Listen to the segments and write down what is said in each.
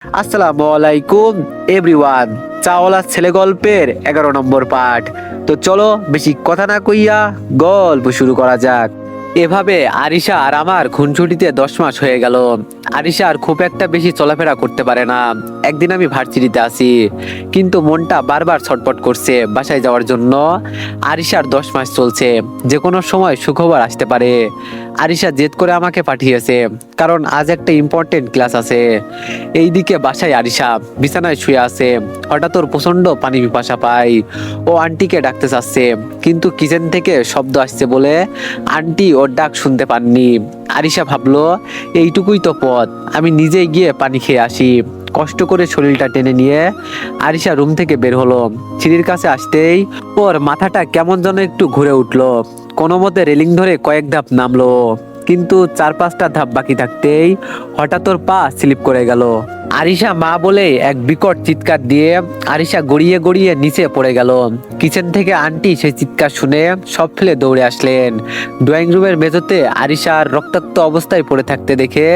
আসসালামু আলাইকুম এভরিওয়ান। চাওয়ালা ছেলে গল্পের 11 নম্বর পার্ট। তো চলো বেশি কথা না কইয়া গল্প শুরু করা যাক। এভাবে আরিশা আর আমার খুনছুটিতে 10 মাস হয়ে গেল। আরিশা আর খুব একটা বেশি চলাফেরা করতে পারে না। একদিন আমি ভার্সিটিতে আছি, কিন্তু মনটা বারবার ছটফট করছে বাসায় যাওয়ার জন্য। আরিশার 10 মাস চলছে, যে কোনো সময় সুখবর আসতে পারে। আরিশা জেদ করে আমাকে পাঠিয়েছে, কারণ আজ একটা ইম্পর্টেন্ট ক্লাস আছে। এইদিকে বাসায় আরিশা বিছানায় শুয়ে আছে। হঠাৎ ওর প্রচন্ড পানি পিপাসা পায়। ও আন্টিকে ডাকতে চাচ্ছে, কিন্তু কিচেন থেকে শব্দ আসছে বলে আন্টি ওর ডাক শুনতে পাননি। আরিশা ভাবলো এইটুকুই তো পথ, আমি নিজেই গিয়ে পানি খেয়ে আসি। কষ্ট করে শরীরটা টেনে নিয়ে আরিশা রুম থেকে বের হলো। সিঁড়ির কাছে আসতেই ওর মাথাটা কেমন যেন একটু ঘুরে উঠলো। কোনো মতে রেলিং ধরে কয়েক ধাপ নামলো, কিন্তু 4-5টা ধাপ বাকি থাকতেই হঠাৎ ওর পা স্লিপ করে গেল। আরিশা মা বলে এক বিকট চিৎকার দিয়ে আরিশা গড়িয়ে গড়িয়ে নিচে পড়ে গেল। কিচেন থেকে আন্টি সেই চিৎকার শুনে সব ফেলে দৌড়ে আসলেন। ড্রয়িং রুমের মেঝেতে আরিশার রক্তাক্ত অবস্থায় পড়ে থাকতে দেখে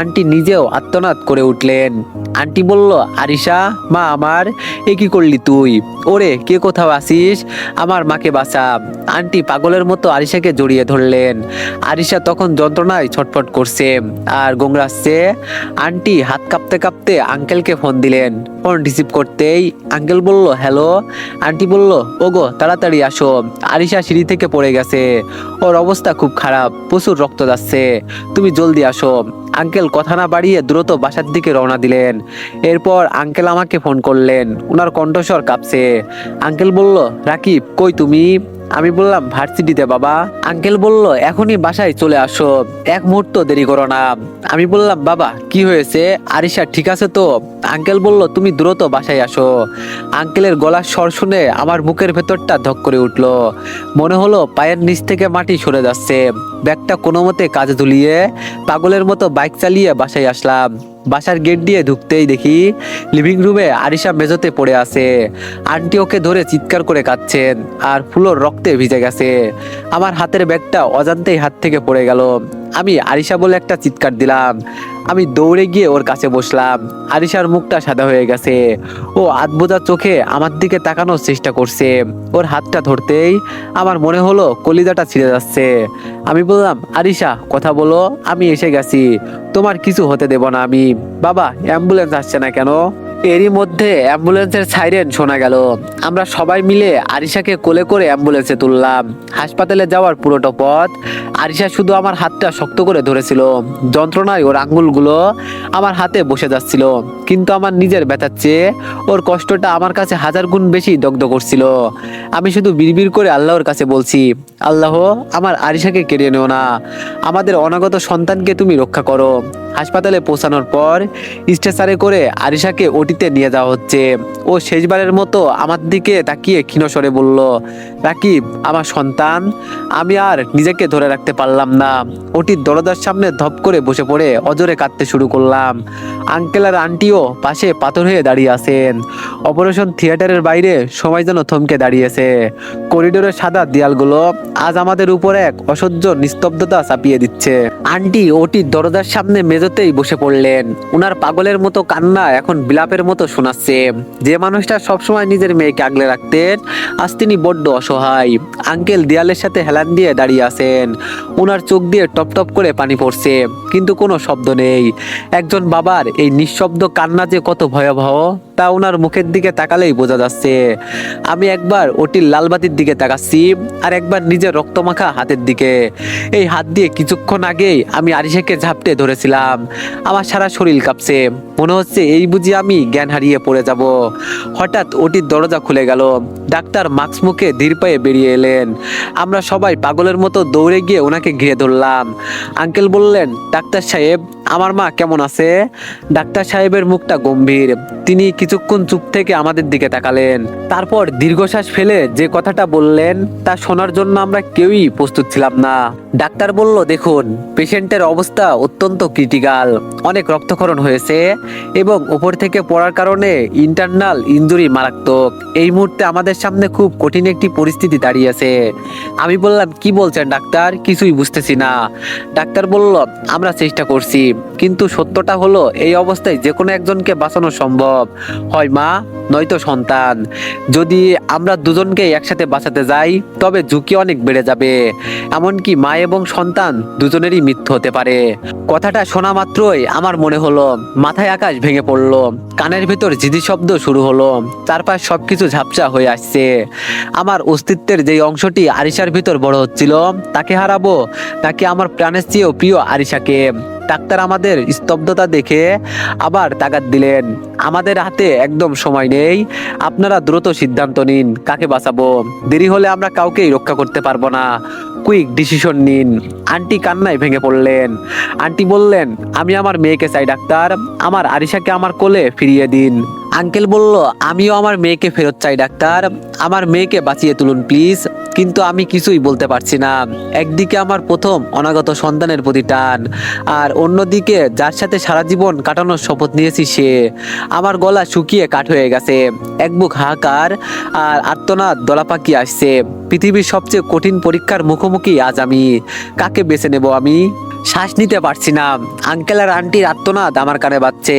আন্টি নিজেও আর্তনাদ করে উঠলেন। আন্টি বলল, আরিশা মা আমার, এ কি করলি তুই? ওরে কে কোথাও আসিস, আমার মাকে বাঁচা। আন্টি পাগলের মতো আরিশাকে জড়িয়ে ধরলেন। আরিশা তখন যন্ত্রণায় ছটফট করছে আর গোংরাচ্ছে। আন্টি হাত কাঁপতে কাঁপতে আঙ্কেলকে ফোন দিলেন। ফোন রিসিভ করতেই আঙ্কেল বলল, হ্যালো। আন্টি বলল, ওগো তাড়াতাড়ি আসো, আরিশা সিঁড়ি থেকে পড়ে গেছে, ওর অবস্থা খুব খারাপ, প্রচুর রক্ত যাচ্ছে, তুমি জলদি আসো। আঙ্কেল কথা না বাড়িয়ে দ্রুত বাসার দিকে রওনা দিলেন। এরপর আঙ্কেল আমাকে ফোন করলেন, ওনার কণ্ঠস্বর কাঁপছে। আঙ্কেল বলল, রাকিব কই তুমি? আমি বললাম, ভার্সিটিতে বাবা। আঙ্কেল বলল, এখনই বাসায় চলে আসো, এক মুহূর্ত দেরি করো না। আমি বললাম, বাবা কি হয়েছে, আরিশা ঠিক আছে তো? আঙ্কেল বলল, তুমি দ্রুত বাসায় আসো। আঙ্কেলের গলার স্বর শুনে আমার বুকের ভেতরটা ধক করে উঠলো। মনে হলো পায়ের নিচ থেকে মাটি সরে যাচ্ছে। ব্যাগটা কোনো মতে কাজে ঝুলিয়ে পাগলের মতো বাইক চালিয়ে বাসায় আসলাম। বাসার গেট দিয়ে ঢুকতেই দেখি লিভিং রুমে আরিশা মেঝেতে পড়ে আছে। আন্টি ওকে ধরে চিৎকার করে কাঁদছেন, আর ফুলোর রক্তে ভিজে গেছে। আমার হাতের ব্যাগটা অজান্তেই হাত থেকে পড়ে গেল। আমি আরিশা বলে একটা চিৎকার দিলাম। আমি দৌড়ে গিয়ে ওর কাছে বসলাম। আরিশার মুখটা সাদা হয়ে গেছে। ও আধবোজা চোখে আমার দিকে তাকানোর চেষ্টা করছে। ওর হাতটা ধরতেই আমার মনে হলো কলিজাটা ছিঁড়ে যাচ্ছে। আমি বললাম, আরিশা কথা বলো, আমি এসে গেছি, তোমার কিছু হতে দেব না আমি। বাবা অ্যাম্বুলেন্স আসছে না কেন? এরই মধ্যে অ্যাম্বুলেন্সের সাইরেন শোনা গেল। আমরা সবাই মিলে আরিশাকে কোলে করে অ্যাম্বুলেন্সে তুললাম। হাসপাতালে যাওয়ার পুরোটা পথ আরিশা শুধু আমার হাতটা শক্ত করে ধরেছিল। যন্ত্রণায় ওর আঙ্গুলগুলো আমার হাতে বসে যাচ্ছিল, কিন্তু আমার নিজের ব্যথার চেয়ে ওর কষ্টটা আমার কাছে 1000 গুণ বেশি দগ্ধ করছিল। আমি শুধু বিড়বিড় করে আল্লাহর কাছে বলছি, আল্লাহ আমার আরিশাকে কেড়ে নিও না, আমাদের অনাগত সন্তানকে তুমি রক্ষা করো। হাসপাতালে পৌঁছানোর পর স্ট্রেচারে করে আরিশাকে ওটিতে নিয়ে যাওয়া হচ্ছে। ও শেষবারের মতো আমার দিকে তাকিয়ে ক্ষীণস্বরে বলল, রাকিব আমার সন্তান। আমি আর নিজেকে ধরে রাখতে পারলাম না। ওটির দরজার সামনে ধপ করে বসে পড়ে অজরে কাঁদতে শুরু করলাম। আঙ্কেল আর আন্টিও পাশে পাথর হয়ে দাঁড়িয়ে আছেন। অপারেশন থিয়েটারের বাইরে সময় যেন থমকে দাঁড়িয়েছে। করিডোরের সাদা দেয়ালগুলো আজ আমাদের উপর এক অসহ্য নিস্তব্ধতা চাপিয়ে দিচ্ছে। আন্টি ওটির দরজার সামনে মেঝেতেই বসে পড়লেন। উনার পাগলের মতো কান্না এখন বিলাপের মতো শোনাচ্ছে। যে মানুষটা সবসময় নিজের মেয়েকে আগলে রাখতেন, আজ তিনি বড্ড অসহায়। আঙ্কেল দেয়ালের সাথে হেলান দিয়ে দাঁড়িয়ে আছেন। উনার চোখ দিয়ে টপ টপ করে পানি পড়ছে, কিন্তু কোনো শব্দ নেই। একজন বাবার এই নিঃশব্দ কান্না যে কত ভয়াবহ তা উনার মুখের দিকে তাকালেই বোঝা যাচ্ছে। আমি একবার ওটির লালবাতির দিকে তাকাচ্ছি, আর একবার নিজের রক্তমাখা হাতের দিকে। এই হাত দিয়ে কিছুক্ষণ আগেই আমি আরিশাকে ঝাপটে ধরেছিলাম। আমার সারা শরীর কাঁপছে, মনে হচ্ছে এই বুঝি আমি জ্ঞান হারিয়ে পড়ে যাব। হঠাৎ ওটির দরজা খুলে গেল। ডাক্তার মাস্ক মুখে ধীর পায়ে বেরিয়ে এলেন। আমরা সবাই পাগলের মতো দৌড়ে গিয়ে ওনাকে ঘিরে ধরলাম। আঙ্কেল বললেন, ডাক্তার সাহেব আমার মা কেমন আছে? ডাক্তার সাহেবের মুখটা গম্ভীর। তিনি কিছুক্ষণ চুপ থেকে আমাদের দিকে তাকালেন। তারপর দীর্ঘশ্বাস ফেলে যে কথাটা বললেন তা শোনার জন্য আমরা কেউই প্রস্তুত ছিলাম না। ডাক্তার বলল, দেখুন পেশেন্টের অবস্থা অত্যন্ত ক্রিটিক্যাল, অনেক রক্তক্ষরণ হয়েছে, এবং উপর থেকে পড়ার কারণে ইন্টারনাল ইনজুরি মারাত্মক। এই মুহূর্তে আমাদের সামনে খুব কঠিন একটি পরিস্থিতি দাঁড়িয়েছে। আমি বললাম, কি বলছেন ডাক্তার? কিছুই বুঝতেছি না। ডাক্তার বলল, আমরা চেষ্টা করছি, কিন্তু সত্যটা হলো এই অবস্থায় যে কোনো একজনকে বাঁচানো সম্ভব, হয় মা নয়তো সন্তান। যদি আমরা দুজনকে একসাথে বাঁচাতে যাই তবে ঝুঁকি অনেক বেড়ে যাবে, এমনকি মা এবং সন্তান দুজনেরই মৃত্যু হতে পারে। কথাটা শোনা মাত্রই আমার মনে হলো মাথায় আকাশ ভেঙে পড়লো, কানের ভেতর ঝিঝি শব্দ শুরু হলো, চারপাশ সবকিছু ঝাপসা হয়ে আসছে। আমার অস্তিত্বের যেই অংশটি আরিশার ভিতর বড় হচ্ছিল, তাকে হারাবো নাকি আমার প্রাণের চেয়েও প্রিয় আরিশাকে? ডাক্তার আমাদের স্তব্ধতা দেখে আবার তাগাদ দিলেন, আমাদের হাতে একদম সময় নেই, আপনারা দ্রুত সিদ্ধান্ত নিন কাকে বাঁচাবো। দেরি হলে আমরা কাউকেই রক্ষা করতে পারবো না, কুইক ডিসিশন নিন। আন্টি কান্নায় ভেঙে পড়লেন। আন্টি বললেন, আমি আমার মেয়েকে চাই ডাক্তার, আমার আরিশাকে আমার কোলে ফিরিয়ে দিন। আঙ্কেল বলল, আমিও আমার মেয়েকে ফেরত চাই ডাক্তার, আমার মেয়েকে বাঁচিয়ে তুলুন প্লিজ। কিন্তু আমি কিছুই বলতে পারছি না। একদিকে আমার প্রথম অনাগত সন্তানের প্রতি টান, আর অন্যদিকে যার সাথে সারা জীবন কাটানোর শপথ নিয়েছি সে। আমার গলা শুকিয়ে কাঠ হয়ে গেছে, এক বুক হাহাকার আর আর্তনাদ দলাপাকি আসছে। পৃথিবীর সবচেয়ে কঠিন পরীক্ষার মুখোমুখি আজ আমি। কাকে বেছে নেব আমি? শ্বাস নিতে পারছি না। আঙ্কেল আর আন্টির আর্তনাদ আমার কানে বাজছে,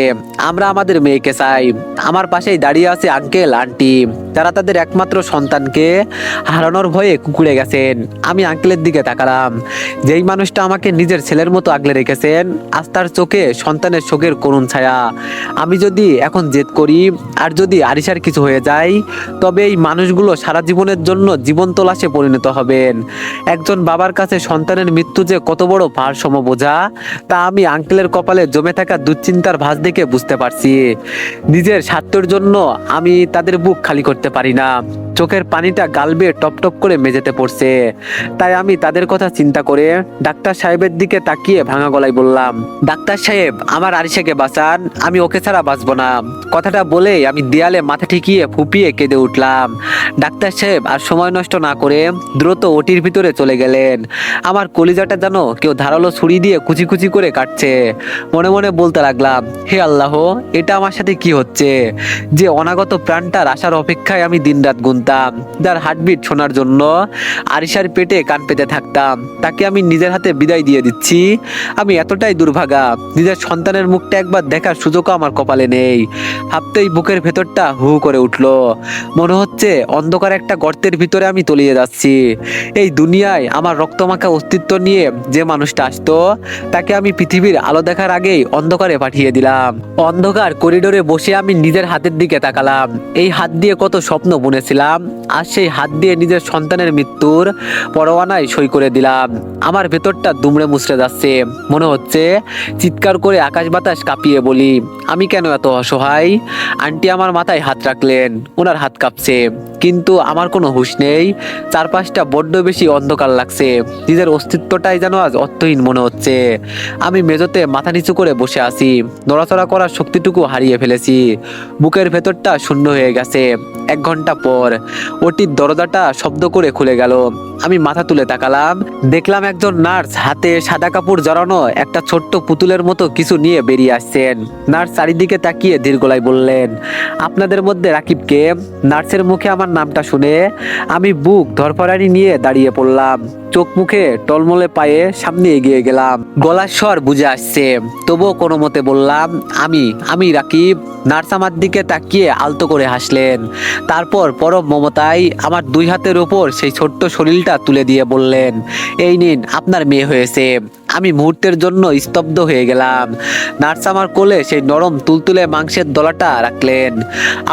আমরা আমাদের মেয়েকে চাই। আমার পাশেই দাঁড়িয়ে আছে আঙ্কেল আন্টি, তারা তাদের একমাত্র সন্তানকে হারানোর ভয়ে কুঁকড়ে গেছেন। আমি আঙ্কেলের দিকে তাকালাম, যেই মানুষটা আমাকে নিজের ছেলের মতো আগলে রেখেছেন, আজ তার চোখে সন্তানের শোকের করুণ ছায়া। আমি যদি এখন জেদ করি আর যদি আরিশার কিছু হয়ে যায়, তবে এই মানুষগুলো সারা জীবনের জন্য জীবন্ত লাশে পরিণত হবেন। একজন বাবার কাছে সন্তানের মৃত্যু যে কত বড় ভারসাম্য বোঝা, তা আমি আঙ্কেলের কপালে জমে থাকা দুশ্চিন্তার ভাঁজ দেখে বুঝতে পারছি। নিজের স্বার্থের জন্য আমি তাদের বুক খালি করতে পারি না। চোখের পানিটা গাল বেয়ে টপ টপ করে মেঝেতে পড়ছে। তাই আমি তাদের কথা চিন্তা করে ডাক্তার সাহেবের দিকে তাকিয়ে ভাঙা গলায় বললাম, ডাক্তার সাহেব, আমার আরিশাকে বাঁচান, আমি ওকে ছাড়া বাঁচবো না। কথাটা বলে আমি দেয়ালে মাথা ঠেকিয়ে ফুপিয়ে কেঁদে উঠলাম। ডাক্তার সাহেব আর সময় নষ্ট না করে দ্রুত ওটির ভিতরে চলে গেলেন। আমার কলিজাটা যেন কেউ ধারালো ছুরি দিয়ে কুচি কুচি করে কাটছে। মনে মনে বলতে লাগলাম, হে আল্লাহ, এটা আমার সাথে কি হচ্ছে? যে অনাগত প্রাণটার আসার অপেক্ষায় আমি দিনরাত গুনতাম, যার হার্টবিট শোনার জন্য আরিশার পেটে কান পেতে থাকতাম, তাকে আমি নিজের হাতে বিদায় দিয়ে দিচ্ছি। আমি এতটাই দুর্ভাগা, নিজের সন্তানের মুখটা একবার দেখার সুযোগও আমার কপালে নেই। ভাবতেই বুকের ভেতরটা হু করে উঠলো। মনে হচ্ছে অন্ধকার একটা গর্তের ভিতরে আমি তলিয়ে যাচ্ছি। এই দুনিয়ায় আমার রক্তমাখা অস্তিত্ব নিয়ে যে মানুষটা আসতো, তাকে আমি পৃথিবীর আলো দেখার আগেই অন্ধকারে পাঠিয়ে দিলাম। অন্ধকার করিডোরে বসে আমি নিজের হাতের দিকে তাকালাম। এই হাত দিয়ে কত স্বপ্ন বুনেছিলাম, আর সেই হাত দিয়ে নিজের সন্তানের মৃত্যুর পরোয়ানায় সই করে দিলাম। আমার ভেতরটা দুমড়ে মুচড়ে যাচ্ছে। মনে হচ্ছে চিৎকার করে আকাশ বাতাস কাঁপিয়ে বলি, আমি কেন এত অসহায়? আন্টি আমার মাথায় হাত রাখলেন, ওনার হাত কাঁপছে, কিন্তু আমার কোনো হুঁশ নেই। চারপাশটা বড্ড বেশি অন্ধকার লাগছে, নিজের অস্তিত্বটাই যেন আজ অর্থহীন মনে হচ্ছে। আমি মেঝেতে মাথা নিচু করে বসে আছি, নড়াচড়া করার শক্তিটুকু হারিয়ে ফেলেছি। বুকের ভেতরটা শূন্য হয়ে গেছে। 1 ঘন্টা পর ওটির দরজাটা শব্দ করে খুলে গেল। আমি মাথা তুলে তাকালাম, দেখলাম একজন নার্স হাতে সাদা কাপড় জড়ানো একটা ছোট্ট পুতুলের মতো কিছু নিয়ে বেরিয়ে আসছেন। নার্স চারিদিকে তাকিয়ে ধীর গলায় বললেন, আপনাদের মধ্যে রাকিবকে? নার্সের মুখে আমার নামটা শুনে আমি বুক ধরফরানি নিয়ে দাঁড়িয়ে পড়লাম। চোখ মুখে টলমলে পায়ে সামনে এগিয়ে গেলাম। গলার স্বর বুঝে আসছে, তবুও কোনো মতে বললাম, আমি রাকিব। নার্স আমার দিকে তাকিয়ে আলতো করে হাসলেন, তারপর পরম মমতায় আমার 2 হাতের উপর সেই ছোট্ট শরীরটা তুলে দিয়ে বললেন, এই নিন, আপনার মেয়ে হয়েছে। আমি মুহূর্তের জন্য স্তব্ধ হয়ে গেলাম। নার্স আমার কোলে সেই নরম তুলতুলে মাংসের দলাটা রাখলেন।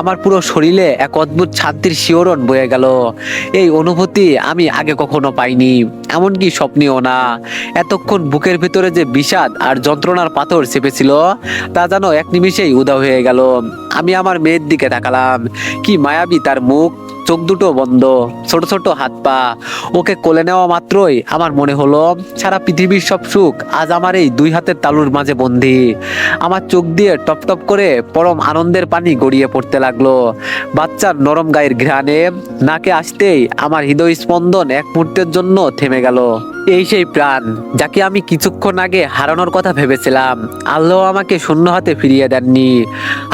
আমার পুরো শরীরে এক অদ্ভুত শান্তির শিহরণ বয়ে গেল। এই অনুভূতি আমি আগে কখনো পাইনি, এমনকি স্বপ্নেও না। এতক্ষণ বুকের ভিতরে যে বিষাদ আর যন্ত্রণার পাথর চেপেছিল, তা যেন এক নিমিষেই উধাও হয়ে গেল। আমি আমার মেয়ের দিকে তাকালাম, কি মায়াবী তার মুখ, চোখ দুটো বন্ধ, ছোট ছোট হাত পা। ওকে কোলে নেওয়া মাত্রই আমার মনে হলো সারা পৃথিবীর সব সুখ আজ আমার এই 2 হাতের তালুর মাঝে বন্দী। আমার চোখ দিয়ে টপ টপ করে পরম আনন্দের পানি গড়িয়ে পড়তে লাগলো। বাচ্চার নরম গায়ের ঘ্রাণে নাকে আসতেই আমার হৃদয় স্পন্দন এক মুহূর্তের জন্য থেমে গেল। এই সেই প্রাণ যাকে আমি কিছুক্ষণ আগে হারানোর কথা ভেবেছিলাম। আল্লাহ আমাকে শূন্য হাতে ফিরিয়ে দেননি।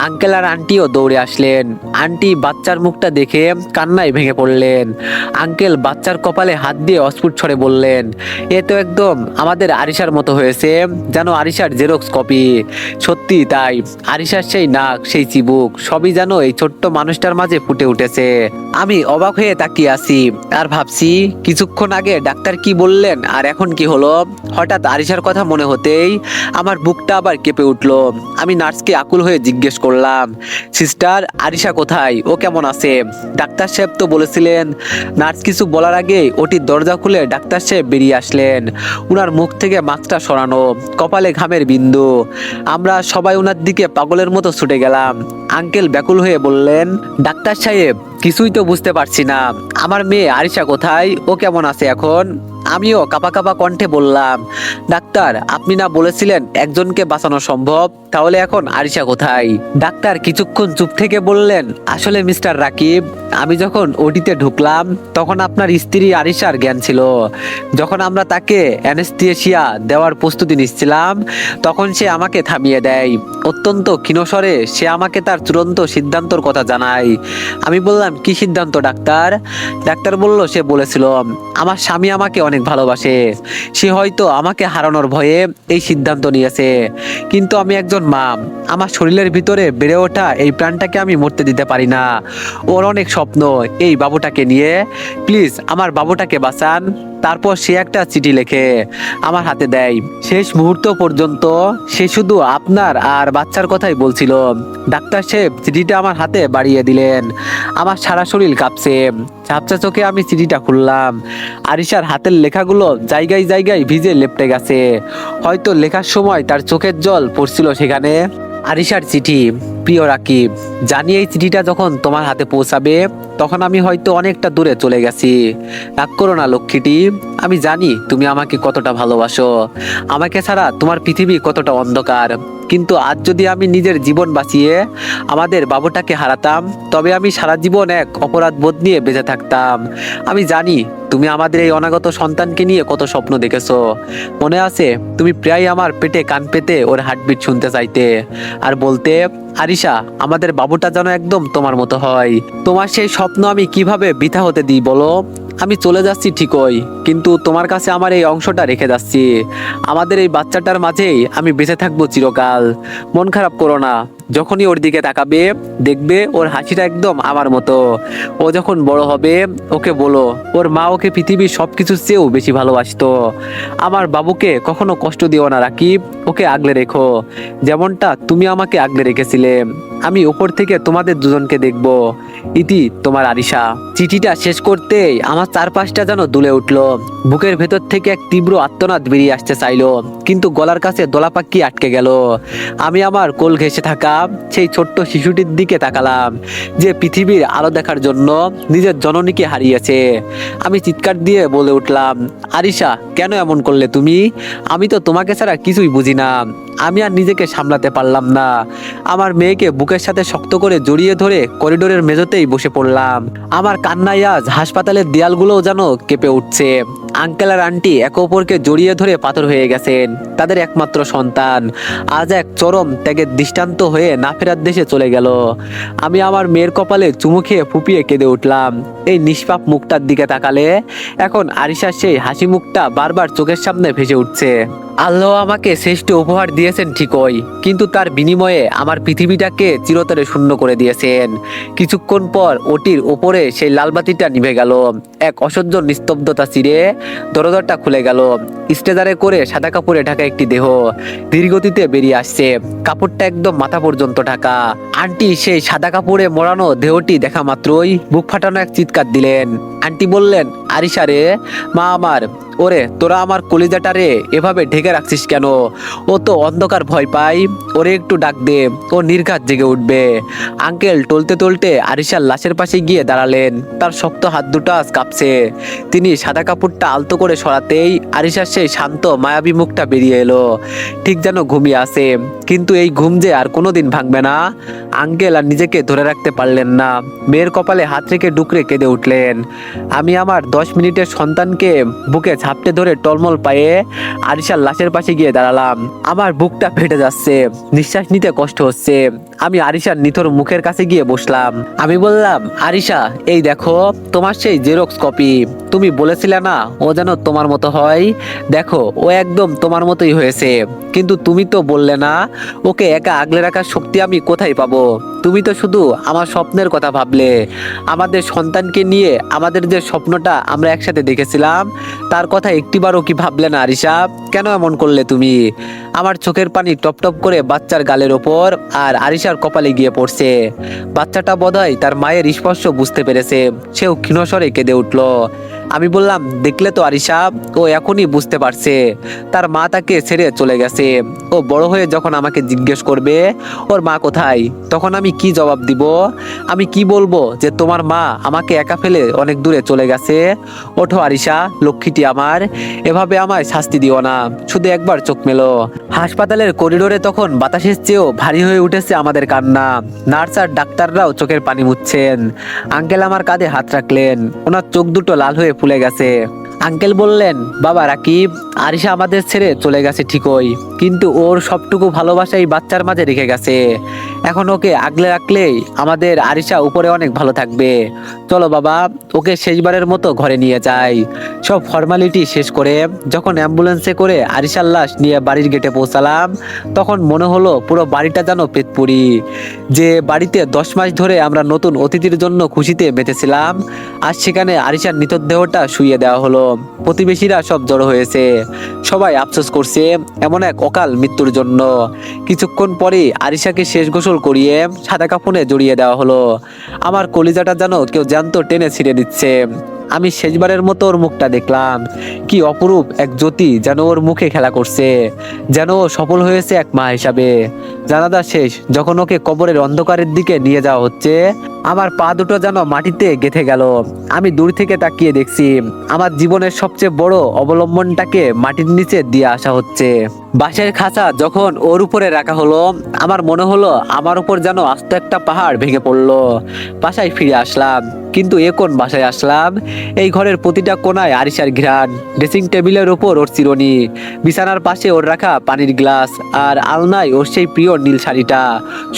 আঙ্কেল আর আন্টিও দৌড়ে আসলেন। আন্টি বাচ্চার মুখটা দেখে কান্নায় ভেঙে পড়লেন। আঙ্কেল বাচ্চার কপালে হাত দিয়ে অস্ফুট স্বরে বললেন, এ তো একদম আমাদের আরিশার মতো হয়েছে, যেন আরিশার জেরক্স কপি। সত্যি তাই, আরিশার সেই নাক, সেই চিবুক সবই যেন এই ছোট্ট মানুষটার মাঝে ফুটে উঠেছে। আমি অবাক হয়ে তাকিয়ে আছি আর ভাবছি কিছুক্ষণ আগে ডাক্তার কি বললেন আর এখন কি হলো। হঠাৎ আরিশার কথা মনে হতেই আমার বুকটা আবার কেঁপে উঠলো। আমি নার্সকে আকুল হয়ে জিজ্ঞেস করলাম, সিস্টার আরিশা কোথায়, ও কেমন আছে? ডাক্তার সাহেব তো বলেছিলেন। নার্স কিছু বলার আগে ওটির দরজা খুলে ডাক্তার সাহেব বেরিয়ে আসলেন। উনার মুখ থেকে মাস্কটা সরানো, কপালে ঘামের বিন্দু। আমরা সবাই উনার দিকে পাগলের মতো ছুটে গেলাম। আঙ্কেল ব্যাকুল হয়ে বললেন, ডাক্তার সাহেব কিছুই তো বুঝতে পারছি না, আমার মেয়ে আরিশা কোথায়, ও কেমন আছে এখন? আমিও কাঁপা কাঁপা কণ্ঠে বললাম, ডাক্তার আপনি না বলেছিলেন একজনকে বাঁচানো সম্ভব, তাহলে এখন আরিশা কোথায়? ডাক্তার কিছুক্ষণ চুপ থেকে বললেন, আসলে মিস্টার রাকিব, আমি যখন ওটিতে ঢুকলাম তখন আপনার স্ত্রী আরিশার জ্ঞান ছিল। যখন আমরা তাকে অ্যানেস্থেসিয়া দেওয়ার প্রস্তুতি নিচ্ছিলাম তখন সে আমাকে থামিয়ে দেয়। অত্যন্ত ক্ষীণস্বরে সে আমাকে তার চূড়ান্ত সিদ্ধান্তর কথা জানায়। আমি বললাম, কি সিদ্ধান্ত ডাক্তার? ডাক্তার বলল, সে বলেছিল আমার স্বামী আমাকে অনেক ভালোবাসে, সে হয়তো আমাকে হারানোর ভয়ে এই সিদ্ধান্ত নিয়েছে। কিন্তু আমি একজন মা, আমার শরীরের ভিতরে বেড়ে ওঠা এই প্রাণটাকে আমি মরতে দিতে পারি না। ওর অনেক স্বপ্ন এই বাবুটাকে নিয়ে, প্লিজ আমার বাবুটাকে বাঁচান। তারপর সে একটা চিঠি লেখে আমার হাতে দেয়। শেষ মুহূর্ত পর্যন্ত সে শুধু আপনার আর বাচ্চার কথাই বলছিল। ডাক্তার সাহেব চিঠিটা আমার হাতে বাড়িয়ে দিলেন। আমার সারা শরীর কাঁপছে। ঝাপসা চোখে আমি চিঠিটা খুললাম। আরিশার হাতের লেখাগুলো জায়গায় জায়গায় ভিজে লেপ্টে গেছে। হয়তো লেখার সময় তার চোখের জল পড়ছিল সেখানে। আরিশার চিঠি, প্রিয় রাকিব, জানি এই চিঠিটা যখন তোমার হাতে পৌঁছাবে তখন আমি হয়তো অনেকটা দূরে চলে গেছি। রাগ করো না লক্ষ্মীটি, আমি জানি তুমি আমাকে কতটা ভালোবাসো, আমাকে ছাড়া তোমার পৃথিবী কতটা অন্ধকার। কিন্তু আজ যদি আমি নিজের জীবন বাঁচিয়ে আমাদের বাবুটাকে হারাতাম তবে আমি সারা জীবন এক অপরাধ বোধ নিয়ে বেঁচে থাকতাম। আমি জানি তুমি আমাদের এই অনাগত সন্তানকে নিয়ে কত স্বপ্ন দেখেছো। মনে আছে তুমি প্রায় আমার পেটে কান পেতে ওর হার্টবিট শুনতে চাইতে আর বলতে, আরিশা আমাদের বাবুটা যেন একদম তোমার মতো হয়। তোমার সেই স্বপ্ন আমি কিভাবে বৃথা হতে দিই বলো? আমি চলে যাচ্ছি ঠিকই, কিন্তু তোমার কাছে আমার এই অংশটা রেখে যাচ্ছি। আমাদের এই বাচ্চাটার মাঝেই আমি বেঁচে থাকবো চিরকাল। মন খারাপ করো না, যখনই ওর দিকে তাকাবে দেখবে ওর হাসিটা একদম আমার মতো। ও যখন বড় হবে ওকে বলো ওর মা ওকে পৃথিবীর সবকিছুর চেয়েও বেশি ভালোবাসতো। আমার বাবুকে কখনো কষ্ট দিও না রাকিব, ওকে আগলে রেখো যেমনটা তুমি আমাকে আগলে রেখেছিলে। আমি উপর থেকে তোমাদের দুজনকে দেখব। ইতি, তোমার আরিশা। চিঠিটা শেষ করতেই আমার চারপাশটা যেন দুলে উঠলো। বুকের ভেতর থেকে এক তীব্র আর্তনাদ বেরিয়ে আসতে চাইলো, কিন্তু গলার কাছে দোলা পাখি আটকে গেল। আমি আমার কোল ঘেঁষে থাকা সেই ছোট্ট শিশুটির দিকে তাকালাম, যে পৃথিবীর আলো দেখার জন্য নিজের জননীকে হারিয়েছে। আমি চিৎকার দিয়ে বলে উঠলাম, আরিশা কেন এমন করলে তুমি? আমি তো তোমাকে ছাড়া কিছুই বুঝি না। আমি আর নিজেকে সামলাতে পারলাম না। আমার মেয়েকে বুকের সাথে শক্ত করে জড়িয়ে ধরে করিডোরের মেঝেতেই বসে পড়লাম। আমার কান্নায় আজ হাসপাতালের দেয়ালগুলোও যেন কেঁপে উঠছে। আঙ্কেল আর আন্টি একে অপরকে জড়িয়ে ধরে পাথর হয়ে গেছেন। তাদের একমাত্র সন্তান আজ এক চরম ত্যাগের দৃষ্টান্ত হয়ে না ফেরার দেশে চলে গেল। আমি আমার মেয়ের কপালে চুমু খেয়ে ফুপিয়ে কেঁদে উঠলাম। এই নিষ্পাপ মুখটার দিকে তাকালে এখন আরিশার সেই হাসি মুখটা বারবার চোখের সামনে ভেসে উঠছে। আল্লাহ আমাকে শ্রেষ্ঠ উপহার দিয়েছেন ঠিকই, কিন্তু তার বিনিময়ে আমার পৃথিবীটাকে চিরতরে শূন্য করে দিয়েছেন। কিছুক্ষণ পর ওটির উপরে সেই লালবাতিটা নিভে গেল। এক অসহ্য নিস্তব্ধতা চিরে দরজাটা খুলে গেল। স্ট্রেচারে করে সাদা কাপড়ে ঢাকা একটি দেহ ধীরগতিতে বেরিয়ে আসছে। কাপড়টা একদম মাথা পর্যন্ত ঢাকা। আন্টি সেই সাদা কাপড়ে মোড়ানো দেহটি দেখা মাত্রই বুক ফাটানো এক চিৎকার দিলেন। আন্টি বললেন, আরিশা রে, মা আমার, ওরে তোরা আমার কলিজাটা রে এভাবে ঢেকে রাখছিস কেন? ও তো অন্ধকার ভয় পাই, ওরে একটু ডাক দে, ও নির্ঘাত জেগে উঠবে। আঙ্কেল টলতে টলতে আরিশার লাশের পাশে গিয়ে দাঁড়ালেন। তার শক্ত হাত দুটো আজ কাঁপছে। তিনি সাদা কাপড়টা আলতো করে সরাতেই আরিশার সেই শান্ত মায়াবী মুখটা বেরিয়ে এলো, ঠিক যেন ঘুমিয়ে আছে। কিন্তু এই ঘুম যে আর কোনোদিন ভাঙবে না। আঙ্কেল আর নিজেকে ধরে রাখতে পারলেন না। মেয়ের কপালে হাত রেখে ডুকরে কেঁদে উঠলেন। আমি আমার 10 মিনিটের সন্তানকে বুকে ঝাপটে ধরে টলমল পায়ে আরিশার লাশের পাশে গিয়ে দাঁড়ালাম। আমার বুকটা ফেটে যাচ্ছে, নিঃশ্বাস নিতে কষ্ট হচ্ছে। আমি আরিশার নিথর মুখের কাছে গিয়ে বসলাম। আমি বললাম, আরিশা, এই দেখো তোমার সেই জেরক্স কপি। তুমি বলেছিলে না ও যেন তোমার মতো হয়, দেখো ও একদম তোমার মতোই হয়েছে। কিন্তু তুমি তো বললে না ওকে একা আগলে রাখার শক্তি আমি কোথায় পাবো। তুমি তো শুধু আমার স্বপ্নের কথা ভাবলে, আমাদের সন্তানকে নিয়ে আমাদের যে স্বপ্নটা আমরা একসাথে দেখেছিলাম তার কথা একটিবারও কি ভাবলে না আরিশা? কেন এমন করলে তুমি? আমার চোখের পানি টপ টপ করে বাচ্চার গালের ওপর আর আরিশার কপালে গিয়ে পড়ছে। বাচ্চাটা বোধহয় তার মায়ের স্পর্শ বুঝতে পেরেছে, সেও ক্ষীণস্বরে কেঁদে উঠল। আমি বললাম, দেখলে তো আরিশা, ও এখনই বুঝতে পারছে তার মা তাকে ছেড়ে চলে গেছে। ও বড় হয়ে যখন আমাকে জিজ্ঞেস করবে ওর মা কোথায়, তখন আমি কি জবাব দিব? আমি কি বলবো যে তোমার মা আমাকে একা ফেলে অনেক দূরে চলে গেছে? ওঠো আরিশা, লক্ষ্মীটি আমার, এভাবে আমায় শাস্তি দিও না, শুধু একবার চোখ মেলো। হাসপাতালের করিডোরে তখন বাতাসের চেয়েও ভারী হয়ে উঠেছে আমাদের কান্না। নার্স আর ডাক্তাররাও চোখের পানি মুছছেন। আঙ্কেল আমার কাঁধে হাত রাখলেন, ওনার চোখ দুটো লাল হয়ে ফুলে গেছে। আঙ্কেল বললেন, বাবা রাকিব, আরিশা আমাদের ছেড়ে চলে গেছে ঠিকই, কিন্তু ওর সবটুকু ভালোবাসা এই বাচ্চার মাঝে রেখে গেছে। এখন ওকে আগলে রাখলেই আমাদের আরিশা উপরে অনেক ভালো থাকবে। চলো বাবা, ওকে শেষবারের মতো ঘরে নিয়ে যাই। সব ফর্মালিটি শেষ করে যখন অ্যাম্বুলেন্সে করে আরিশার লাশ নিয়ে বাড়ির গেটে পৌঁছালাম, তখন মনে হলো পুরো বাড়িটা যেন পেটপুরি। যে বাড়িতে 10 মাস ধরে আমরা নতুন অতিথির জন্য খুশিতে মেতেছিলাম, আজ সেখানে আরিশার মৃতদেহটা শুইয়ে দেওয়া হলো। প্রতিবেশীরা সব জড়ো হয়েছে, সবাই আফসোস করছে এমন এক অকাল মৃত্যুর জন্য। কিছুক্ষণ পরে আরিশাকে শেষ গোসল করিয়ে সাদা কাফনে জড়িয়ে দেওয়া হলো। আমার কলিজাটা যেন কেউ জ্যান্ত টেনে ছিঁড়ে দিচ্ছে। আমি শেষবারের মতো ওর মুখটা দেখলাম, কি অপরূপ এক জ্যোতি যেন ওর মুখে খেলা করছে, যেন ও সফল হয়েছে এক মা হিসাবে। জানাজা শেষ যখন ওকে কবরের অন্ধকারের দিকে নিয়ে যাওয়া হচ্ছে, আমার পা দুটো যেন মাটিতে গেঁথে গেল। আমি দূর থেকে তাকিয়ে দেখছি আমার জীবনের সবচেয়ে বড় অবলম্বনটাকে মাটির নিচে দিয়ে আসা হচ্ছে। বাঁশের খাঁচা যখন ওর উপরে রাখা হলো, আমার মনে হলো আমার উপর যেন আস্ত একটা পাহাড় ভেঙে পড়লো। বাসায় ফিরে আসলাম, কিন্তু এ কোন বাসায় আসলাম? এই ঘরের প্রতিটা কোনায় আরিশার ঘ্রাণ, ড্রেসিং টেবিলের উপর ওর চিরুনি, বিছানার পাশে ওর রাখা পানির গ্লাস, আর আলনায় ওর সেই প্রিয় নীল শাড়িটা।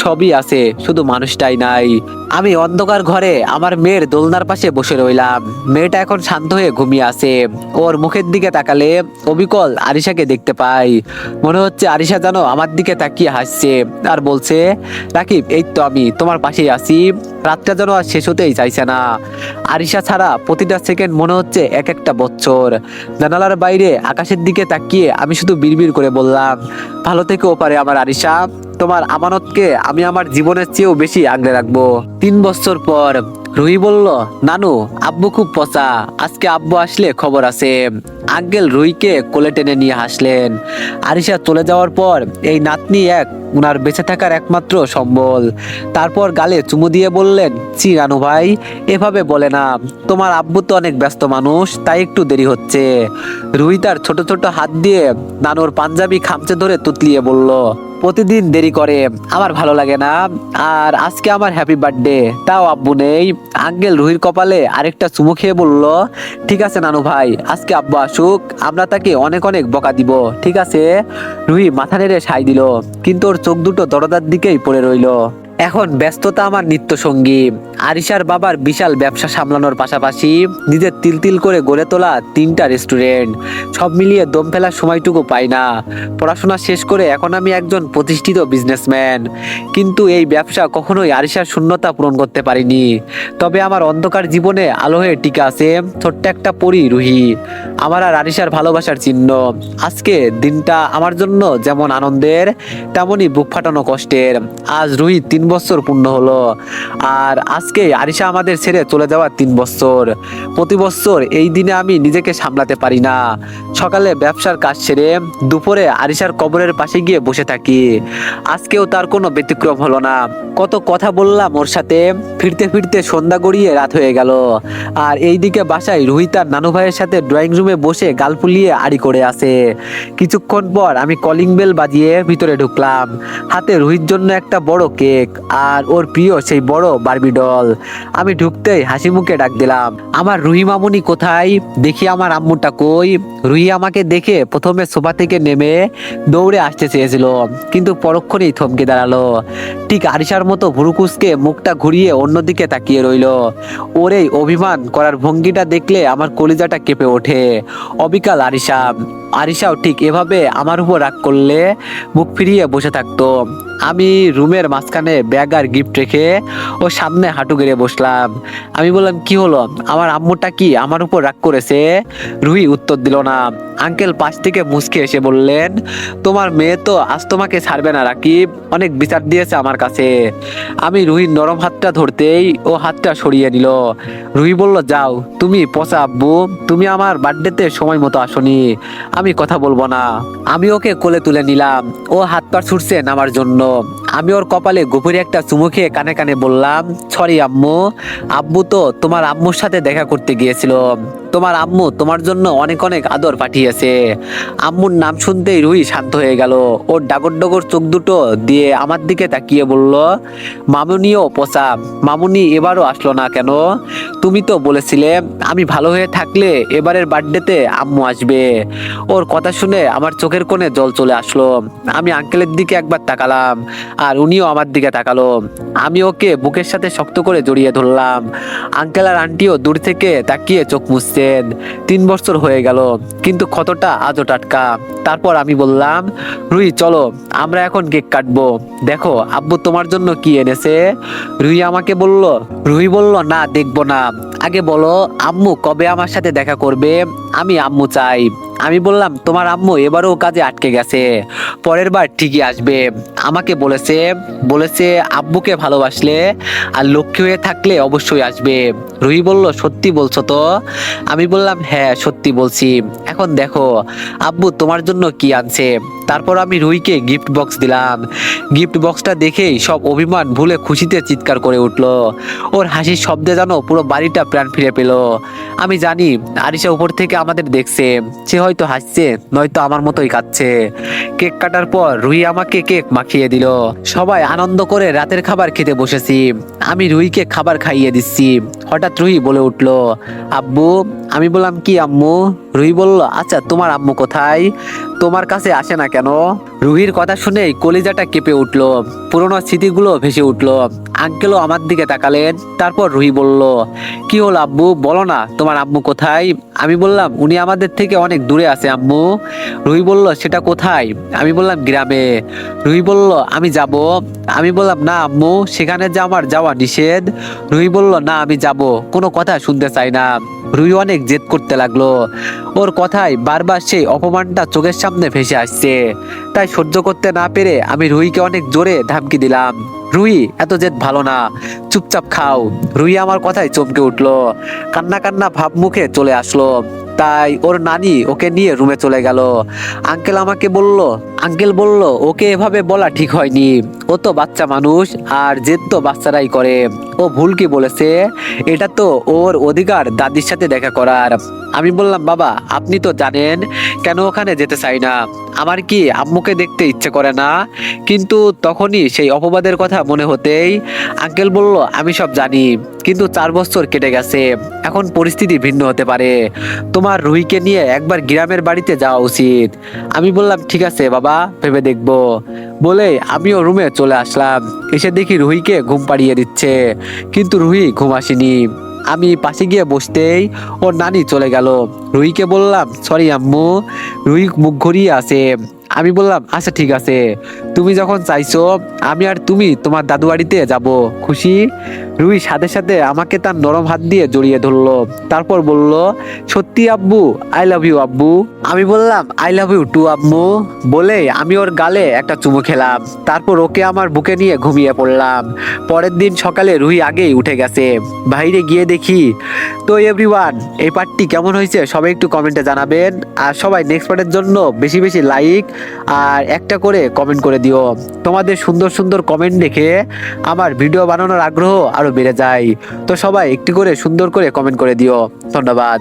সবই আছে, শুধু মানুষটাই নাই। আমি অন্ধকার ঘরে আমার মেয়ের দোলনার পাশে বসে রইলাম। মেয়েটা এখন শান্ত হয়ে ঘুমিয়ে আছে। ওর মুখের দিকে তাকালে অবিকল আরিশাকে দেখতে পাই। মনে হচ্ছে আরিশা যেন আমার দিকে তাকিয়ে হাসছে আর বলছে, রাকিব, এই তো আমি তোমার পাশেই আছি। রাতটা যেন আর শেষ হতেই চাইছে না। আরিশা ছাড়া প্রতিটা সেকেন্ড মনে হচ্ছে এক একটা বছর। জানালার বাইরে আকাশের দিকে তাকিয়ে আমি শুধু বিড়বিড় করে বললাম, ভালো থেকো পারে আমার আরিশা, তোমার আমানতকে আমি আমার জীবনের চেয়েও বেশি আগলে রাখবো। 3 বছর পর রুহি বলল, নানু, আব্বু খুব পচা, আজকে আব্বু আসলে খবর আছে। আঙ্কেল রুহিকে কোলে টেনে নিয়ে হাসলেন। আরিশা চলে যাওয়ার পর এই নাতনি এক উনার বেঁচে থাকার একমাত্র সম্বল। তারপর গালে চুমু দিয়ে বললেন, ছি রানু ভাই, এভাবে বলে না, তোমার আব্বু তো অনেক ব্যস্ত মানুষ, তাই একটু দেরি হচ্ছে। রুহি তার ছোট ছোট হাত দিয়ে নানুর পাঞ্জাবি খামচে ধরে তুতলিয়ে বলল, প্রতিদিন দেরি করে আমার ভালো লাগে না, আর আজকে আমার হ্যাপি বার্থডে, তাও আব্বু নেই। আঙ্কেল রুহির কপালে আরেকটা চুমু খেয়ে বলল, ঠিক আছে নানু ভাই, আজকে আব্বু আসুক, আমরা তাকে অনেক অনেক বকা দিব, ঠিক আছে? রুহি মাথা নেড়ে সাই দিল, কিন্তু ওর চোখ দুটো দরজার দিকেই পড়ে রইল। এখন ব্যস্ততা আমার নিত্য সঙ্গী। আরিশার বাবার বিশাল ব্যবসা সামলানোর পাশাপাশি নিজের তিল তিল করে গড়ে তোলা 3টা রেস্টুরেন্ট, সব মিলিয়ে দম ফেলার সময়টুকু পাই না। পড়াশোনা শেষ করে এখন আমি একজন প্রতিষ্ঠিত বিজনেসম্যান, কিন্তু এই ব্যবসা কখনোই আরিশার শূন্যতা পূরণ করতে পারিনি। তবে আমার অন্ধকার জীবনে আলো হয়ে টিকে আছে ছোট্ট একটা পরী রুহি, আমার আর আরিশার ভালোবাসার চিহ্ন। আজকে দিনটা আমার জন্য যেমন আনন্দের, তেমনই বুক ফাটানো কষ্টের। আজ রুহি 3 বছর পূর্ণ হলো, আর আজকে আরিশা আমাদের ছেড়ে চলে যাওয়ার 3 বছর। প্রতি বছর এই দিনে আমি নিজেকে সামলাতে পারি না। সকালে ব্যবসার কাজ সেরে দুপুরে আরিশার কবরের পাশে গিয়ে বসে থাকি। আজকেও তার কোনো ব্যতিক্রম হলো না। কত কথা বললাম ওর সাথে, ফিরতে ফিরতে সন্ধ্যা গড়িয়ে রাত হয়ে গেল। আর এইদিকে বাসায় রুহি তার নানু ভাইয়ের সাথে ড্রয়িং রুমে বসে গাল ফুলিয়ে আড়ি করে আছে। কিছুক্ষণ পর আমি কলিং বেল বাজিয়ে ভিতরে ঢুকলাম, হাতে রুহির জন্য একটা বড় কেক। আর ওর প্রিয় সেই বড় বারবি ডল। আমি ঢুকতেই হাসি মুখে ডাক দিলাম, আমার রুহি মামুনি কোথায়? দেখি আমার আম্মুটা কই। রুহি আমাকে দেখে প্রথমে সোফা থেকে নেমে দৌড়ে আসতে চেয়েছিল, কিন্তু পরক্ষণেই থমকে দাঁড়ালো। ঠিক আরিশার মতো ভুরুকুসকে মুখটা ঘুরিয়ে অন্যদিকে তাকিয়ে রইল। ওর এই অভিমান করার ভঙ্গিটা দেখলে আমার কলিজাটা কেঁপে ওঠে। অবিকাল আরিশাও ঠিক এভাবে আমার উপর রাগ করলে মুখ ফিরিয়ে বসে থাকতো। আমি রুমের মাঝখানে ব্যাগ আর গিফট রেখে ওর সামনে হাঁটু গেড়ে বসলাম। আমি বললাম, কি হলো, আমার আম্মুটা কি আমার উপর রাগ করেছে? রুহি উত্তর দিল না। আঙ্কেল পাশ থেকে মুচকে এসে বললেন, তোমার মেয়ে তো আজ তোমাকে ছাড়বে না রাকিব, অনেক বিচার দিয়েছে আমার কাছে। আমি রুহির নরম হাতটা ধরতেই ও হাতটা সরিয়ে নিল। রুহি বলল, যাও তুমি পচা আব্বু, তুমি আমার বার্থডেতে সময় মতো আসনি, আমি কথা বলবো না। আমি ওকে কোলে তুলে নিলাম। ও হাত পা ছুটছে নামার জন্য। আমি ওর কপালে গভীরে একটা চুমু খেয়ে কানে কানে বললাম, সরি আম্মু, আব্বু তো তোমার আম্মুর সাথে দেখা করতে গিয়েছিল। তোমার আম্মু তোমার জন্য অনেক অনেক আদর পাঠিয়েছে। আম্মুর নাম শুনতেই রুহি শান্ত হয়ে গেল। ওর ডাগর ডগর চোখ দুটো দিয়ে আমার দিকে তাকিয়ে বলল, মামুনিও পচা, মামুনি এবারও আসলো না কেন? তুমি তো বলেছিলে আমি ভালো হয়ে থাকলে এবারের বার্থডেতে আম্মু আসবে। ওর কথা শুনে আমার চোখের কোণে জল চলে আসলো। আমি আঙ্কেলের দিকে একবার তাকালাম, আর উনিও আমার দিকে তাকালো। আমি ওকে বুকের সাথে শক্ত করে জড়িয়ে ধরলাম। আঙ্কেল আর আন্টিও দূর থেকে তাকিয়ে চোখ মুছছেন। 3 বছর হয়ে গেল, কিন্তু ক্ষতটা আজও টাটকা। তারপর আমি বললাম, রুহি চলো আমরা এখন কেক কাটবো, দেখো আব্বু তোমার জন্য কি এনেছে। রুহি বলল, না দেখবো না, আগে বলো আম্মু কবে আমার সাথে দেখা করবে, আমি আম্মু চাই। আমি বললাম, তোমার আম্মু এবারও কাজে আটকে গেছে, পরের বার ঠিকই আসবে। আমাকে বলেছে আব্বুকে ভালোবাসলে আর লক্ষ্মী হয়ে থাকলে অবশ্যই আসবে। রুহি বলল, সত্যি বলছো তো? আমি বললাম, হ্যাঁ সত্যি বলছি। এখন দেখো আব্বু তোমার জন্য কি আনছে। তারপর আমি রুহিকে গিফট বক্স দিলাম। গিফট বক্সটা দেখেই সব অভিমান ভুলে খুশিতে চিৎকার করে উঠলো। ওর হাসির শব্দে যেন পুরো বাড়িটা প্রাণ ফিরে পেল। আমি জানি আরিশা উপর থেকে আমাদের দেখছে, সে হয়তো হাসছে, নয়তো আমার মতোই কাঁদছে। কেক কাটার পর রুহি আমাকে কেক মাখিয়ে দিল। সবাই আনন্দ করে রাতের খাবার খেতে বসেছি। আমি রুহিকে খাবার খাইয়ে দিচ্ছি। হঠাৎ রুহি বলে উঠলো, আব্বু। আমি বললাম, কি আম্মু? রুহি বলল, আচ্ছা তোমার আম্মু কোথায়, তোমার কাছে আসে না কেন? রুহির কথা শুনেই কলিজাটা কেঁপে উঠলো, পুরোনো স্মৃতিগুলো ভেসে উঠলো। আঙ্কেলও আমার দিকে তাকালেন। তারপর রুহি বলল, কি হলো আব্বু, বলো না তোমার আম্মু কোথায়? আমি বললাম, উনি আমাদের থেকে অনেক দূরে আছে আম্মু। রুহি বলল, সেটা কোথায়? আমি বললাম, গ্রামে। রুহি বলল, আমি যাব। আমি বললাম, না আম্মু, সেখানে যে আমার যাওয়া নিষেধ। রুহি বলল, না আমি যাব, কোনো কথা শুনতে চাই না। রুহি অনেক জেদ করতে লাগলো। ওর কথায় বারবার সেই অপমানটা চোখের সামনে ভেসে আসছে। তাই সহ্য করতে না পেরে আমি রুহিকে অনেক জোরে ধমকি দিলাম, রুহি এত জেদ ভালো না, চুপচাপ খাও। রুহি আমার কথায় চমকে উঠলো, কান্না কান্না ভাব মুখে চলে আসলো। তাই ওর নানি ওকে নিয়ে রুমে চলে গেল। আঙ্কেল বলল, ওকে এভাবে বলা ঠিক হয়নি, ও তো বাচ্চা মানুষ, আর জেদ তো বাচ্চারাই করে। ও ভুল কি বলেছে, এটা তো ওর অধিকার দাদির সাথে দেখা করার। আমি বললাম, বাবা আপনি তো জানেন কেন ওখানে যেতে চাই না, আমার কি আম্মুকে দেখতে ইচ্ছে করে না? কিন্তু তখনই সেই অপবাদের কথা মনে হতেই আঙ্কেল বলল, আমি সব জানি, কিন্তু 4 বছর কেটে গেছে, এখন পরিস্থিতি ভিন্ন হতে পারে, তোমার রুহিকে নিয়ে একবার গ্রামের বাড়িতে যাওয়া উচিত। আমি বললাম, ঠিক আছে বাবা, ভেবে দেখবো বলে আমিও রুমে চলে আসলাম। এসে দেখি রুহিকে ঘুম পাড়িয়ে দিচ্ছে, কিন্তু রুহি ঘুম আসেনি। আমি পাশে গিয়ে বসতেই ওর নানি চলে গেল। রুহিকে বললাম, সরি আম্মু। রুহি মুখ ঘুরিয়ে আসে। আমি বললাম, আচ্ছা ঠিক আছে, তুমি যখন চাইছো আমি আর তুমি তোমার দাদু বাড়িতে যাবো, খুশি? রুহি সাথে সাথে আমাকে তার নরম হাত দিয়ে জড়িয়ে ধরলো। তারপর বলল, সত্যি আব্বু, আই লাভ ইউ আব্বু। আমি বললাম, আই লাভ ইউ টু আম্মু বলে আমি ওর গালে একটা চুমু খেলাম। তারপর ওকে আমার বুকে নিয়ে ঘুমিয়ে পড়লাম। পরের দিন সকালে রুহি আগেই উঠে গেছে। বাইরে গিয়ে দেখি। তো এভরিওয়ান, এই পার্টটি কেমন হয়েছে সবাই একটু কমেন্টে জানাবেন। আর সবাই নেক্সট পার্টের জন্য বেশি বেশি লাইক আর একটা করে কমেন্ট করে দিও। তোমাদের সুন্দর সুন্দর কমেন্ট দেখে আমার ভিডিও বানানোর আগ্রহ আরো বেড়ে যায়। তো সবাই একটি করে সুন্দর করে কমেন্ট করে দিও। ধন্যবাদ।